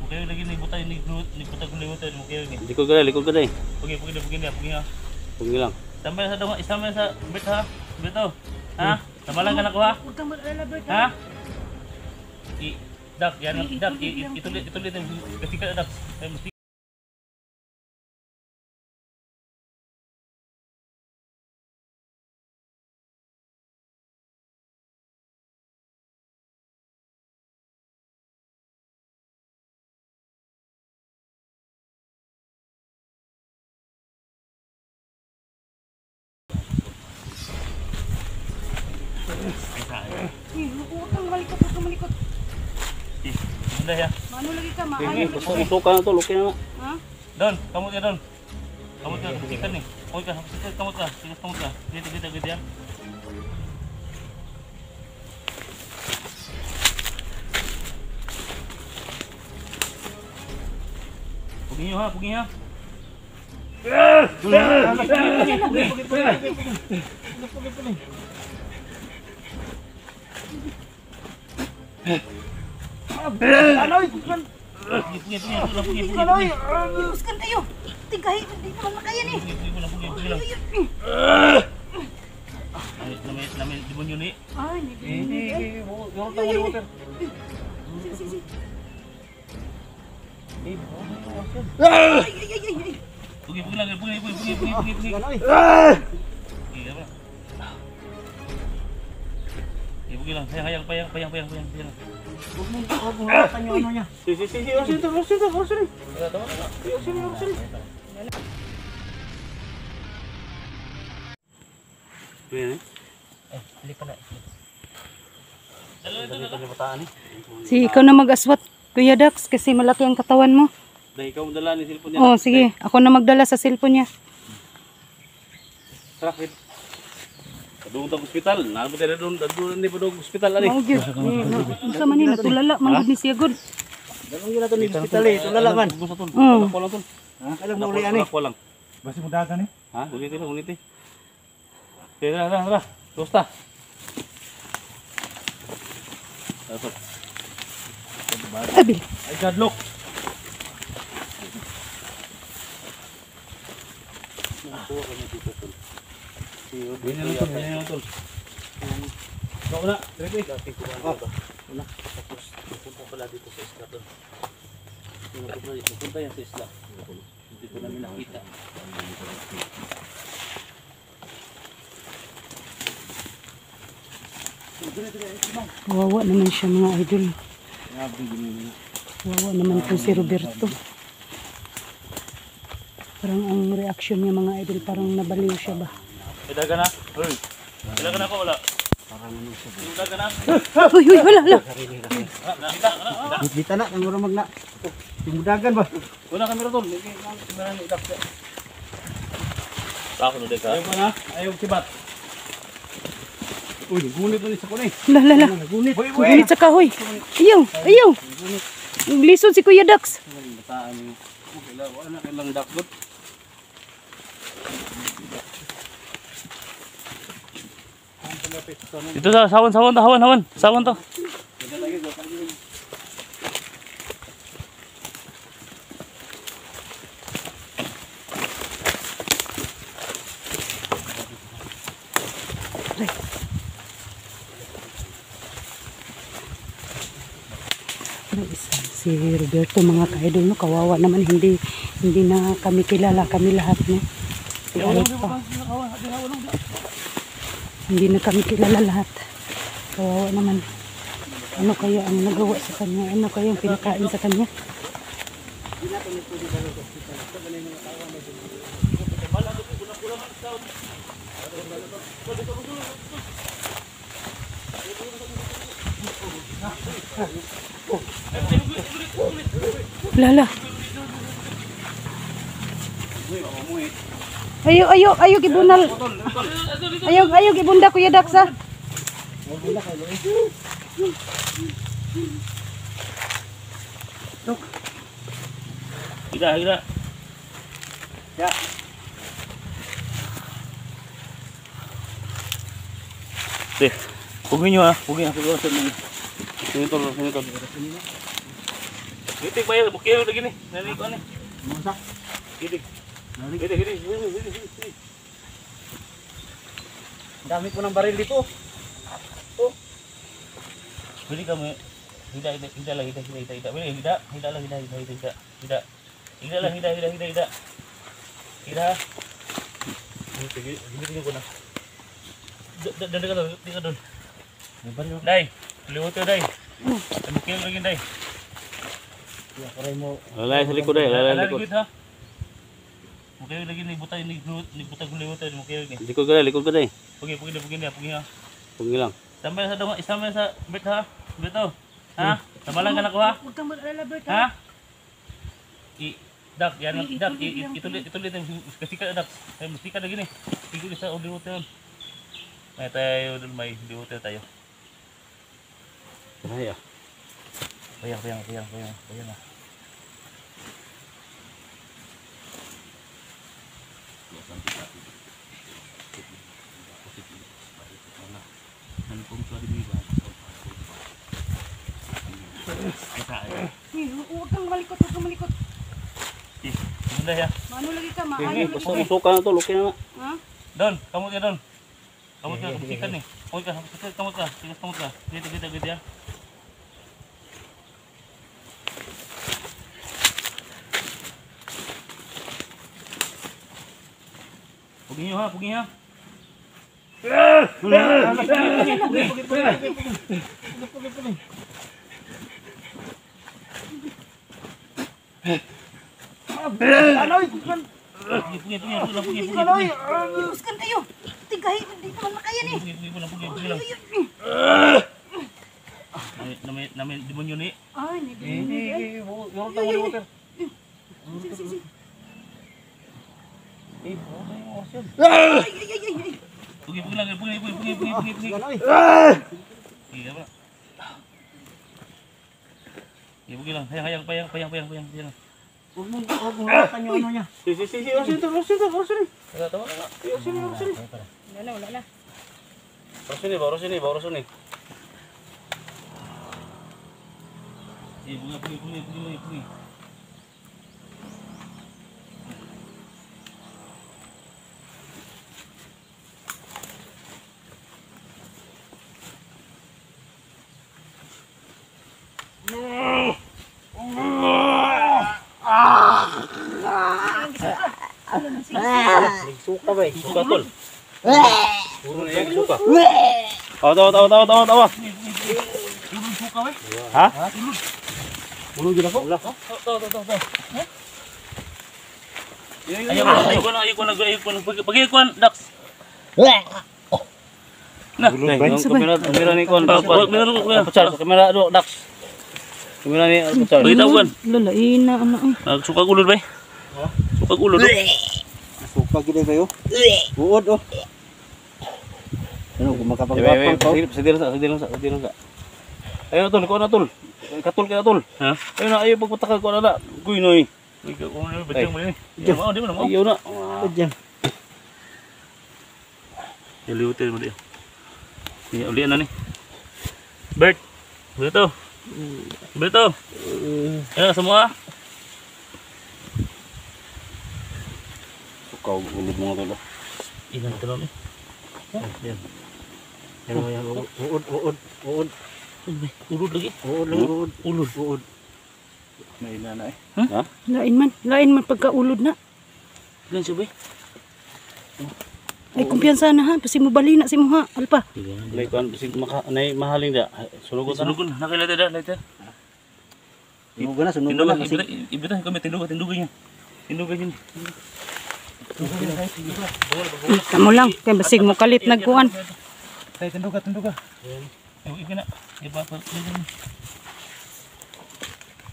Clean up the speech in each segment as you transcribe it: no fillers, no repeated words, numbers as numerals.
Kayo lagi ni butay ni butay kuliwat mo kayo ni. Likod ka dai. Pugi ha. Pugi lang. Sampai sa dama, isama sa bet ha. Beto. Ha? Tamalan ka na ko ha. Huwag kang mag-alala, Bert. Ha? Dak, yan dak, itulit kasi ka dak. Mesti Huwag kang malikot. Bunda ya. Mano lagi ka, maayo. Suka na to, luki na. Ha? Don, kamu ya Don. Kamu ka buktikan nih. Kamu ka, kamu ka. Gitu ya. Pugi ha. Iuskan kayo. Tigahin, hindi naman makaya ni. Namin demonyo ni. Ay, hindi. Pugi lang. Pugi lang. Hayang. Huwag mo hawakan yung ano niya. Orsin. Si ikaw na mag-aswat, Kuya Dax, kasi malaki ang katawan mo. Dahil ikaw madala ni cellphone niya. Oh, sige. Ako na magdala sa cellphone niya. Sakit. Kadung tang hospital. Nabot na doon ni padung hospital ani. Oh, Diyo. Unsa man ni natulala, manggod ni siya god. Dalong gila to ni hospital eh. Tulala man. Ko lang tol. Ha? Alam mo uli ani. Ko lang. Basi mo dagan eh. Ha? Ulit eh. Tara. Basta. Ato. Abi. Ay gadlok. Ganyan tol. Kau na, ready? Una. Tapos pupunta pala dito sa isla tol. Pupunta yan sa isla. Hindi ko namin nakita. Kawawa naman siya mga idol. Kawawa naman po si Roberto. Parang ang reaction niya mga idol, parang nabaliw siya ba? Dagan na. Hoy. Dagan ako wala. Dagan na. Uy, wala. Kita na, ang mura magna. Timudagan ba? Una kamera tol. Kamera ni idak. Ako no deka. Ayaw na. Ayaw sibat. Uy, gunit ni sa kunay. La. Gunit sa kahoy. Ayaw. Lisod si Kuya Dax. Bataan ni. Wala na kailang dakot. Itu sawan to. Si Roberto mga ka-idol, no, kawawa naman, hindi na kami kilala, kami lahat, no. Si Alec pa. Hindi na kami kilala lahat. Kawawa naman. Ano kaya ang nagawa sa kanya? Ano kaya ang pinakain sa kanya? Lala. Ayo gibunal. Ayo gibunda Kuya Dax ha. Hira. Ya. Deh, pugin nyo ha. Pugi ako sa mga. Sino tol. Gitik ba yun? Bukyo lagi ni. Nari ko ani. Masak. Gitik. Nalik. Gitik, gitik. Dami po ng baril dito. Bili kami. Hida lang, hida. Bili, hida lang, hida. Hida lang, hida. Hida. Gini ko na. Dada ka doon. Day, liwot yun, Day. Bukyo lagi, Day. Lalay sa likod ay, lalay sa likod. ha? Bukyo lagi ni butay ni butag liwot ni bukyo ni. Likod ka day. Pugi ha. Pugi lang. Sampai sa dong, isama sa bet ha. Beto. Ha? Samalan ka na ko ha? Huwag kang mag-alala, Bert. Ha? Dak, yan dak, itulit kasi ka dak. Ay mesti ka lagi ni. Tigil sa uli hotel. May tayo doon may di hotel tayo. Ay, ah. Bayang na. Huwag kang malikot. Bunda ya. Mano lagi ka, maayo lagi ka. Suka na to, luki na nga. Ha? Don, kamu ka Don. Kamu ka bisikan ni. Kamu ka. Tigas kamu ka. Gitu ya. Pugi ha. Pugi. Buskan kayo. Tigahin, hindi naman makaya ni. Pugi lang. Namin demonyo ni. Ay, hindi. Pugi lang. Iya ba? Iya pugi lang. Hayang. Huwag mo nakan yung ano niya. Orsin. Tawa na. Wala na. Baru sini. Iya pugi. Suka ba eh. Suka tol. Puro na yan, suka. Tawa. Ulun suka we. Ha? Ulo dyan ako. Ayaw ko na. Pag-ikuan, Dax. Nah, Kamera ni kon. Meron ko kuya. Pacar sa kamera do, Dax. Kamera ni pacar. Bagitaw kan. Lalain na, ano eh. Suka ulod ba? Suka ulod. Suka gini kayo. Buod oh. Ano, kung makapag-gapang pa. Sedilang sa. Ayun tol, ko na tol. Katul ka na tol. Ha? Ayun na, ayaw pagpatakag ko na. Kuy noy. Ikaw ko na bajang mo ni. Di mo. Ayaw na. Diyan. Liutin mo dia. Ni ulian na ni. Bert. Beto. Ayo semua. Suka ulod mo tol. Ilan telo ni? Yan. Uod. Ulod lagi. Uod. May ina na eh. Ha? Lain man pagkaulod na. Ilan siya ba? Ay, kumpiyansa na ha. Pasi mo bali na si mo ha. Alpa. Lay kon bisig nay mahaling da. Sulugot na. Sulugon. Nakilata da. Later. Sunugan na. Tindugan. Kasi Ibitan kami tindugan yan. Tamo lang. Kaya basig mo kalit nagkuhan. tayo tinduga. Ibu na. Iba pa.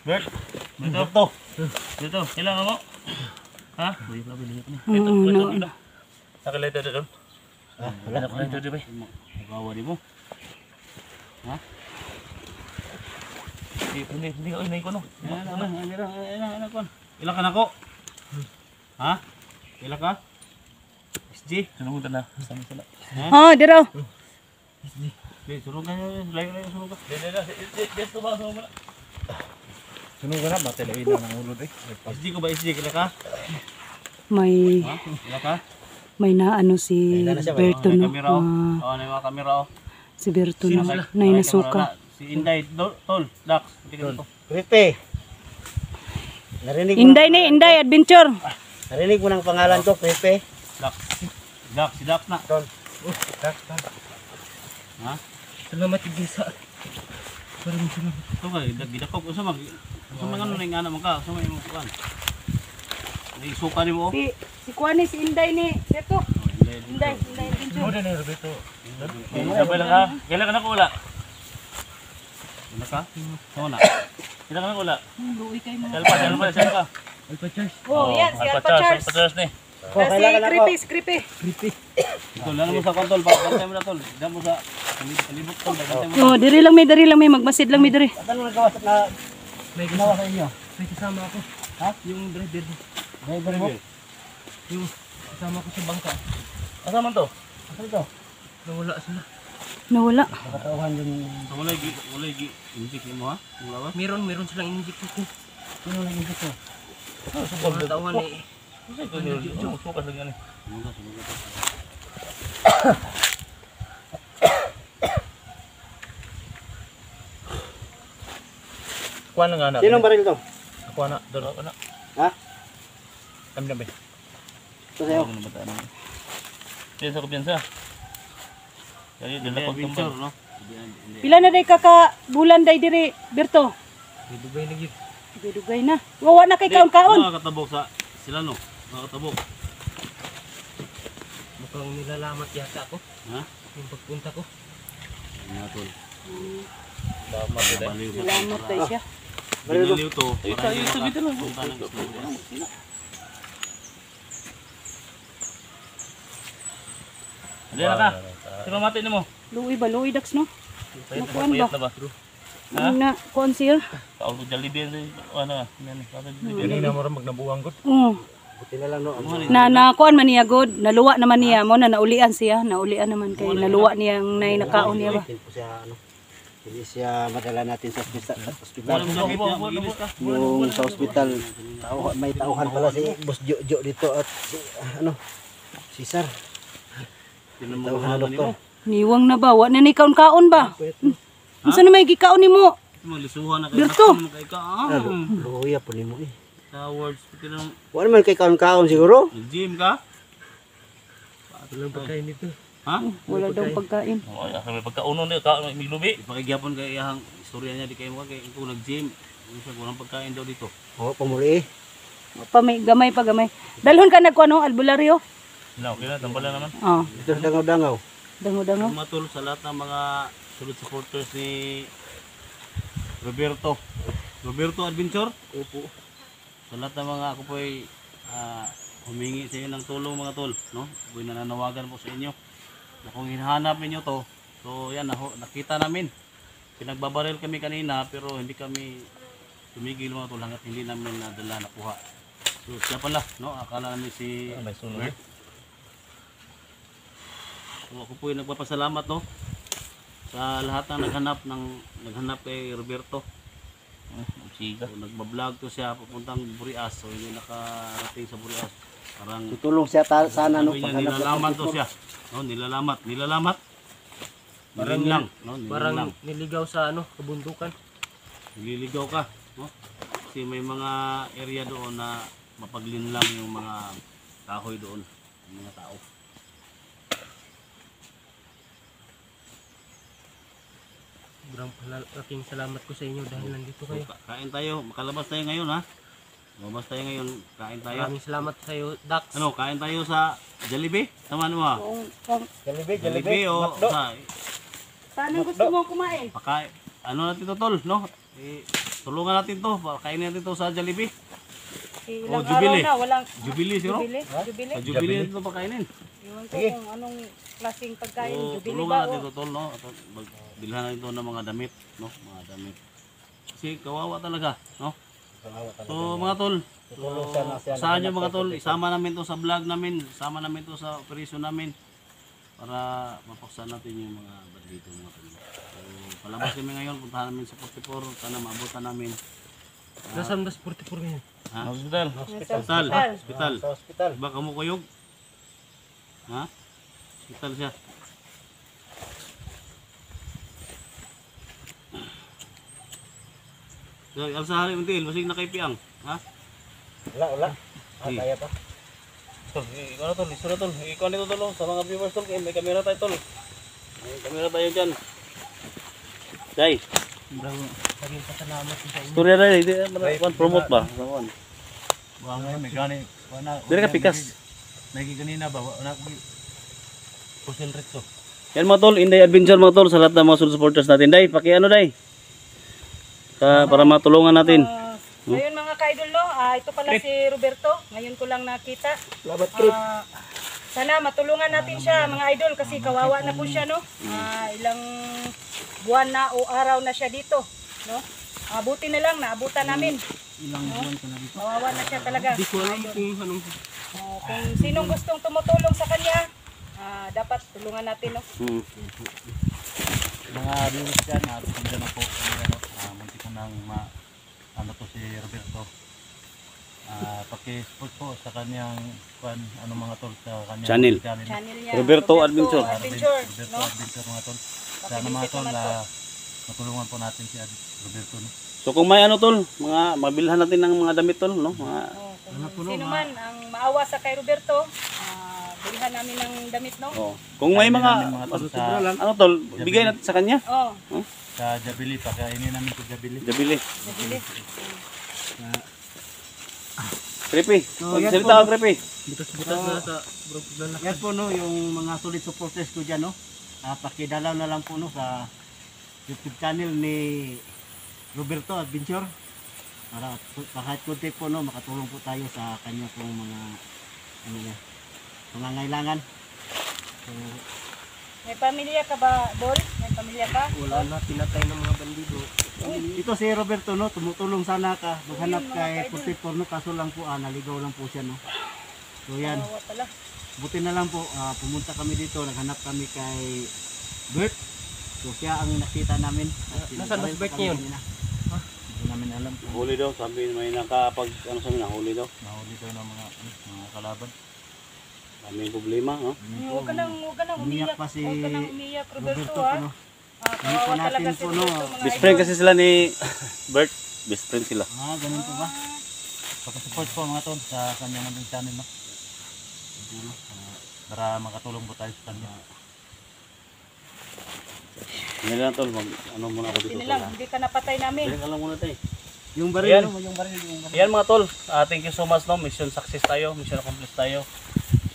Bert. Dito. Kailangan mo. Ha? Uy, pabili ni. Ito. Nakilata da doon. Wala na ko na ito, ba? Magawa di mo. Ha? Hindi ko inay ko no. Ilang ka na ko? Ha? Ilang ka? SG? Sunod na. Sama. Oh, dito. Sunod ka. Layo sunod ka. Dito ba sama mo? Sunod ka na, matalain na ng ulod eh. SD ko ba SD kila ka? May Ha? Kila ka? may naano si Berto no. Kamera oh. Oh, may mga kamera oh. Si Berto Sino na sila? na nasuka. Si Inday, Tol, Dax, hindi ka dito. Creepy. Narinig mo, Inday adventure. narinig mo ng pangalan ko, Creepy. Dax. Dax, si Dax na. Tol. Ha? Salamat yung gisa. Parang salamat. Ito ka, gidakop. Sa mga ano na yung anak mo ka? Sa mga yung kuhan? Naisuka ni mo oh. Si Kuani si Inday ni Berto. Inday adventure. Sunod na yung Roberto. Sabay lang ka. Kailan ka na kula? Kailan ka? Saan na? Kailan ka na kula? Luoy kay mo. Selpa. Alpha Charles. Oh, yan si Alpha Charles. Alpha Charles ni. Si Creepy. Tol, lalo mo sa kontol. Bantay mo na tol. Daan mo sa kalibot tol. Bantay mo. Oh, diri lang may magmasid lang may diri. At ano nagawa na May ginawa sa inyo? May kasama ako. Ha? Yung driver. Driver mo? Yung kasama ko sa bangka. Kasama to? Ano to? Nawala sila. Nawala. Nakatauhan yung... So, walay gi. Injik mo ha? Wala ba? Meron silang inject ko. Sino naging dito? Mga tauhan eh. Sukas lang yan eh. Kuha na nga na. Sinong baril to? Kuha na. Doon. Ano? Ha? Kami na ba? Ito sa'yo. Ano ba tayo? Piyansa ko piyansa. Kaya dala pag tumbal. No? Pila na day kaka bulan day diri Berto. May dugay na yun. Dugay na. Wawa na kay kaon-kaon. Nakakatabok sa sila no? Nakakatabok. Mukhang nilalamat yata ako. Ha? Yung pagpunta ko. Ano tol? Salamat din. Baliw sa Salamat kay siya. Binaliw to. Para hindi makapunta ng istorya. Hindi na ka. Sino mati ni mo? Luoy dax no. Nakuan ba? Payat na ba? Ha? Na kuan siya. Kaul ko Jollibee ano yan. Hindi na mo rin magnabuang ko. Oh. Buti na lang no. Na kuan man niya god, naluwa naman niya mo na naulian siya, naulian naman kay naluwa niya ang nay nakaon niya ba. Hindi po siya ano. Hindi siya madala natin sa ospital. Walang sakit niya. Magilis ka. Yung sa ospital, may tauhan pala si Boss Jojo dito at si ano, Cesar. Tinan mo Tauhan na ano ni mo. doktor. Niwang na ba? Wa na ni kaon-kaon ba? Unsa na may gikaon nimo? Maglisuhan na kayo. Berto. Kay ka. Luya po nimo eh. Sa words. Tinan mo. Wala man kay kaon-kaon siguro. Nag-gym ka? Walang pagkain dito. Ha? Wala daw pagkain. Oh, ya kami pagkauno ni ka may lubi. Ipakigyapon kay iyang istorya niya di kay mo kay kung nag-gym. Unsa kulang pagkain daw dito. Oo, pamuli eh. Pa may gamay pa gamay. Dalhon ka nagkuano albularyo? Now, kaya tambala naman. Oh, Ito sa dangaw-dangaw. dango-dango. Matul sa lahat ng mga solid supporters ni Roberto. Roberto Adventure. Opo. Sa lahat ng mga ako po ay humingi sa inyo ng tulong mga tol, no? Ako'y nananawagan po sa inyo. Na kung hinahanap niyo to, so yan nakita namin. Pinagbabaril kami kanina pero hindi kami tumigil mga tol hangga't hindi namin nadala nakuha. So siya pala, no? Akala namin si Bert. So ako po ay nagpapasalamat, no? Sa lahat ng naghanap kay Roberto. So, nagbablog to siya papuntang Burias, so hindi nakarating sa Burias. Parang Tutulong siya sana no sabi niya, nilalamat to siya. No, nilalamat. Parang lang, no? Parang Lang. niligaw sa ano, kabundukan. Nililigaw ka, no? Kasi may mga area doon na mapaglinlang yung mga kahoy doon, yung mga tao. Sobrang laking salamat ko sa inyo dahil nandito kayo. Kain tayo, makalabas tayo ngayon ha. Lumabas tayo ngayon, kain tayo. Maraming salamat sa iyo, Dax. Ano, kain tayo sa Jollibee? Tama mo ha? Jollibee o sa Saan gusto mo kumain? pakain. Ano natin to tol, no? Tulungan natin to, kainin natin to sa Jollibee. Ilang Jubilee. araw na walang Jubilee siguro? Jubilee. Sa Jubilee natin to pakainin. Iwan ko kung anong klaseng pagkain. So, Jubilee tulungan ba natin o? to tol, no? Bilhan natin to ng mga damit, no? Mga damit. Kasi kawawa talaga, no? So mga tol, saan nyo mga tol, isama namin to sa vlog namin, isama namin to sa operasyon namin para mapaksan natin yung mga bandito mga tol. So palabas kami ngayon, puntahan namin sa 44, sana maabutan namin Nasaan das 44 ngayon? Ha? Hospital. Hospital. Hospital. Sa ospital. Baka mo kuyog. Ha? Hospital siya. So, alsahari until, masig na kay Piang. Ha? Wala. Di. Kaya pa. Tol, ikaw na tol, iso na tol. Ikaw nito tol, oh. Sa mga viewers tol, may kamera tayo tol. May kamera tayo dyan. Day. Saging pasalamat sa inyo. Storya na, hindi man promote ba? Saan? Buha ngayon, may gani. Dili ka pikas. Nagi kanina ba? Wala ko. Pusil rito. Yan mga tol, Inday Adventure mga tol, sa lahat ng mga supporters natin. Day, paki-ano Day? Para matulungan natin. Ngayon mga ka-idol, no? Ito pala si Roberto. Ngayon ko lang nakita. Labat trip. Sana matulungan natin siya mga idol kasi kawawa na po siya, no? Ilang buwan na o araw na siya dito, no? Buti na lang naabutan namin. Ilang buwan ko na dito. Kawawa na siya talaga. Hindi ko alam Idol. kung anong... Kung sinong gustong tumutulong sa kanya, dapat tulungan natin, no? Mga viewers dyan, natin na po. Munti ko nang ano to si Roberto. Paki-support po sa kanyang ano mga tol sa kanyang Channel. Channel niya. Roberto Adventure. Adventure, Roberto no? Adventure mga tol. Sana mga Pakivisit tol, naman po. matulungan po natin si Roberto. No? So kung may ano tol, mga mabilhan natin ng mga damit tol, no? Mga Kung sino man ang maawa sa kay Roberto, bilhan namin ng damit, no? Kung may mga tol sa, ano tol, bigay natin sa kanya. sa Jabili, pakainin namin sa Jabili. Dabili. Nabili. Creepy. yan Salita po, ka Creepy. Butas-butas na sa Brooklyn. Yan po no, yung mga solid supporters ko dyan no. Pakidalaw na lang po no sa YouTube channel ni Roberto Adventure. Para kahit kunti po no, makatulong po tayo sa kanya pong mga ano niya, pangangailangan. So, May pamilya ka ba, Dol? May pamilya ka? Wala na, pinatay ng mga bandido. ito si Roberto no, tumutulong sana ka maghanap Ayun, mga kay ka-idol. 44 no, kaso lang po naligaw lang po siya no. So yan, Kawawa pala. buti na lang po pumunta kami dito, naghanap kami kay Bert. So siya ang nakita namin. Nasaan mas Bert ngayon? Hindi namin alam. Huli daw, sabi may nakapag ano sa amin, huli daw. Nahuli daw ng mga kalaban. May problema, no? Huwag ka nang Umiyak umiyak. pa si Huwag ka nang umiyak, Roberto, Roberto ha? po no. Kawawa Hindi po talaga natin si po, Roberto, no. mga Best idol. friend kasi sila ni Bert. Best friend sila. Ganun po ba? Pagka-support po mga tol sa kanyang munting channel, no? Para makatulong po tayo sa kanya. Hindi na tol, ano muna ako dito. Hindi na lang, hindi ka napatay namin. Balik ka lang muna tayo. Yung baril Ayan. no, yung baril. Ayan mga tol, thank you so much no. Mission success tayo, mission accomplished tayo.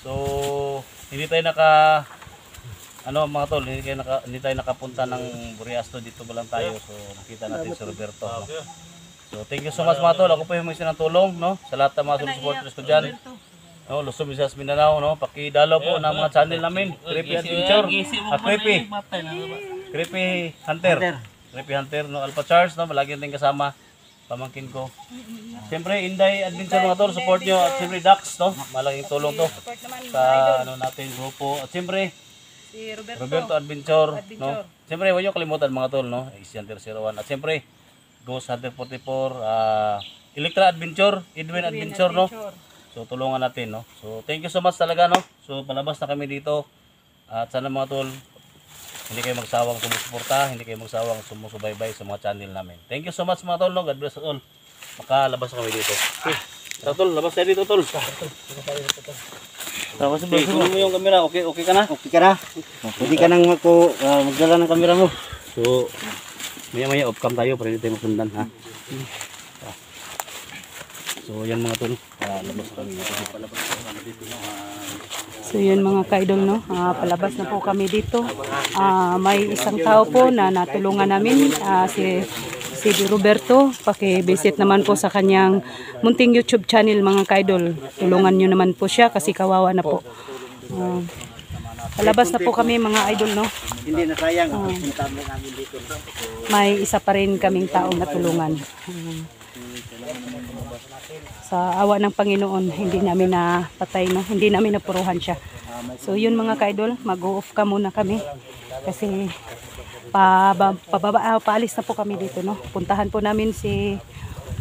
So, hindi tayo mga tol, hindi tayo nakapunta ng Buriasto, dito ba lang tayo. So, nakita natin si Roberto. No? So, thank you so much mga tol. Ako po yung ng tulong no sa lahat ng mga supporters ko diyan. No, Luzon, Visayas, Mindanao, no. Pakidalaw po ng mga channel namin, Creepy Adventure, Creepy Hunter. Creepy Hunter, no, Alpha Charles, no, malagi natin kasama pamangkin ko. Siyempre, Inday Adventure mga tol, support nyo. At siyempre, Dax, no, malaking tulong to Support naman, sa mga idol. ano natin, grupo. At siyempre, Si Roberto Adventure, no. Siyempre, huwag nyo kalimutan mga tol, no, Ace Hunter 01. At siyempre, Ghost Hunter 44, Electra Adventure, Edwin Adventure, no. So, tulungan natin, no. So, thank you so much talaga, no. So, palabas na kami dito. At sana mga tol, hindi kayo magsawang sumusuporta, hindi kayo magsawang sumusubaybay sa mga channel namin. Thank you so much mga tol, no? God bless us all. Makalabas na kami dito. Okay. Tol, labas tayo dito, tol. Tapos kunin mo yung camera, okay ka na? Okay ka na? Pwede ka nang magdala ng camera mo. So, maya off-cam tayo para hindi tayo masundan, ha? So, yan mga tol. Labas na kami dito. So yun mga ka-idol, no? Palabas na po kami dito. May isang tao po na natulungan namin, si Roberto. Paki-visit naman po sa kanyang munting YouTube channel mga ka-idol. Tulungan nyo naman po siya kasi kawawa na po. Palabas na po kami mga idol, no? Hindi na sayang ang punta mo namin dito. May isa pa rin kaming taong natulungan. Sa awa ng Panginoon, hindi namin napatay, no? Hindi namin napuruhan siya. So yun mga ka-idol, mag-off ka muna kami kasi paalis na po kami dito, no? Puntahan po namin si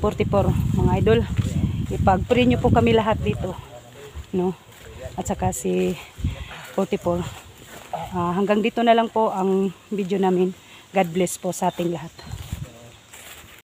44 mga idol. Ipag-pray nyo po kami lahat dito, no? At saka si 44. Hanggang dito na lang po ang video namin. God bless po sa ating lahat.